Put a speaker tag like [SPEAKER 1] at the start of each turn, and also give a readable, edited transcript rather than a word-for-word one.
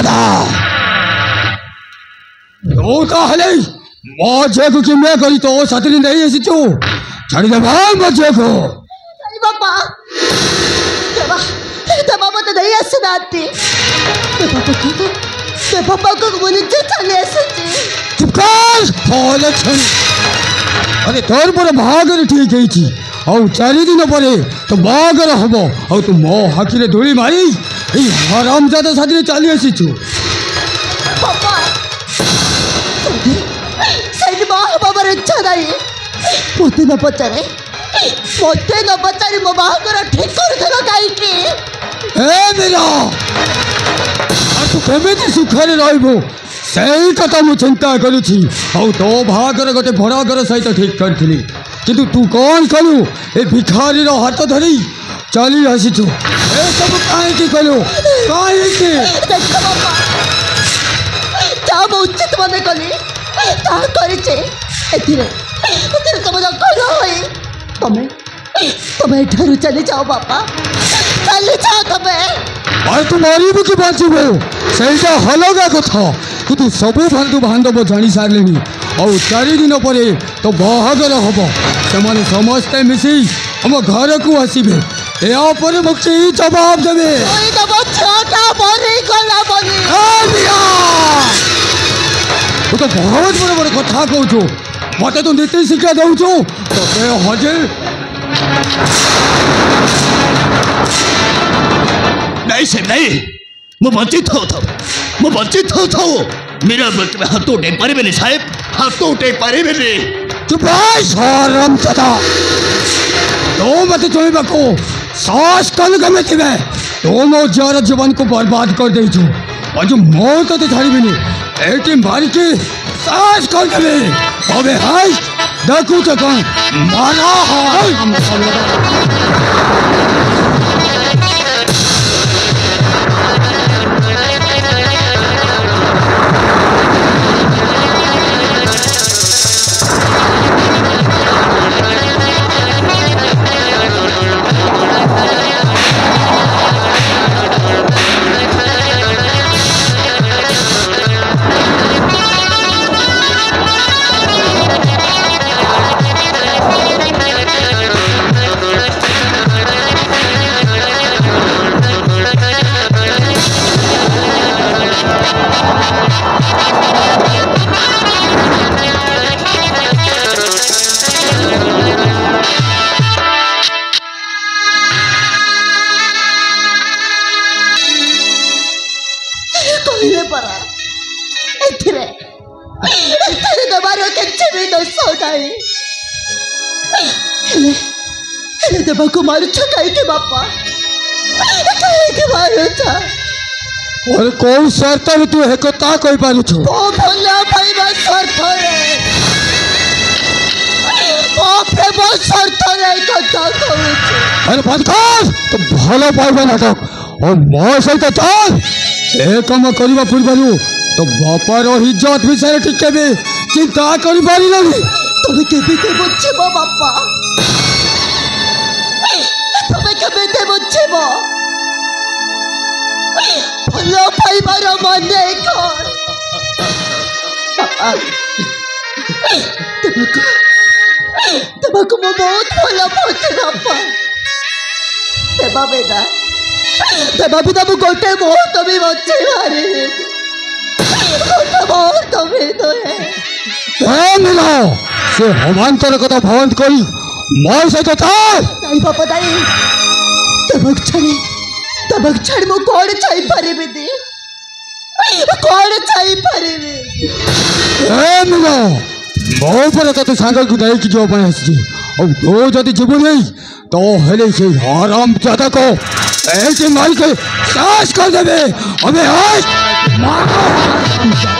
[SPEAKER 1] दादा तो ताहले मजे को किम्मे करी तो साथी नहीं ऐसी चो छाड़ी दे भाई मजे को
[SPEAKER 2] नहीं पापा देवा मत नहीं ऐसे नाती पापा को मुझे चले ऐसे
[SPEAKER 1] चुप कर फॉलो छन अरे तोर पर भागर ठीक है छी और 4 दिन परे तो भागर हबो और तू मो हाकिले धूली मारी ए हरामजादा साथी चली आसी छु
[SPEAKER 2] पापा सही बात बाबा अच्छा नहीं मोते न पचारे मो बाहागर ठीक कर देला काई की
[SPEAKER 1] ए मेरा तू केमिति सुखरे रहबो सही कथा मु चिंता करूची और तो बाहागर गोटे भड़ागर सहित ठीक करथिली किंतु तू कौन कलु ए भिखारी रो हाथ धरी चली आसी छु ए सब काहे की कलु काहे की
[SPEAKER 2] देखो बाबा क्या उचित मने कली ता करिचे एथिरे तुम जो कलो होई तुम्हें ठहरु चले जाओ बापा चले जाओ तुम्हें
[SPEAKER 1] और तुम्हारी भी की बात हो सही हलगा कथा कि तू सब बंधु बांधव जानी सारे और 4 दिन पर तो बाहागर हम से समस्ते मिसी हम घर को आसबे यापर मुझे जवाब देवे तू तो बहुत बड़े बड़े कथा कहू मत तो नीति शिक्षा दौ तो हजे
[SPEAKER 3] नहीं से नहीं मु वंचित हो मेरा तुम्हें हाथ उठे पारे नहीं साहेब हाथ उठे पारे नहीं
[SPEAKER 1] चुप हरामजादा तो मत चोइबा को सास कल गमे थिबे तो मो जार जीवन को बर्बाद कर दे छु और जो मौत तो छाड़बेनी एटी मारी के सास कर देबे अबे हाय देखू तो कौन मारा हाय देवा को मारू छकाई के बापा कहे के मारू था और कौन शर्त में तू है कथा कोई पालू छु
[SPEAKER 2] ओ भला भाई बस शर्त है बाप रे बस शर्त है कथा कहू छु
[SPEAKER 1] अरे बंद कर तो भलो पाइबा नाटक और मो सहित चल ए काम करबा पूर्वरु तो बापार इज्जत विषय ठीक केबे चिंता करि पारी नहीं
[SPEAKER 2] तबे केबे ते बच्चेबो बापा तबे केबे ते बच्चेबो भलो पाइबार मने कर तबको मो बहुत भलो पहुंचे बापा देवा बेदा देवा बिना मु गोटे बहुत भी बच्चे मारे गोटे बहुत भी तो है
[SPEAKER 1] मिलो से हमांतर कथा भवंत करी मोर से तो
[SPEAKER 2] नहीं पापा नहीं तबक छड़ मो कोड़ चाहि परिबे दे कोड़ चाहि परिबे
[SPEAKER 1] मिलो मो पर तो सांग को दे कि जो पय हसी और दो जदी जीवन नहीं तो हेले से हराम ज्यादा को ऐसे मार के सास कर देबे अबे आज मारो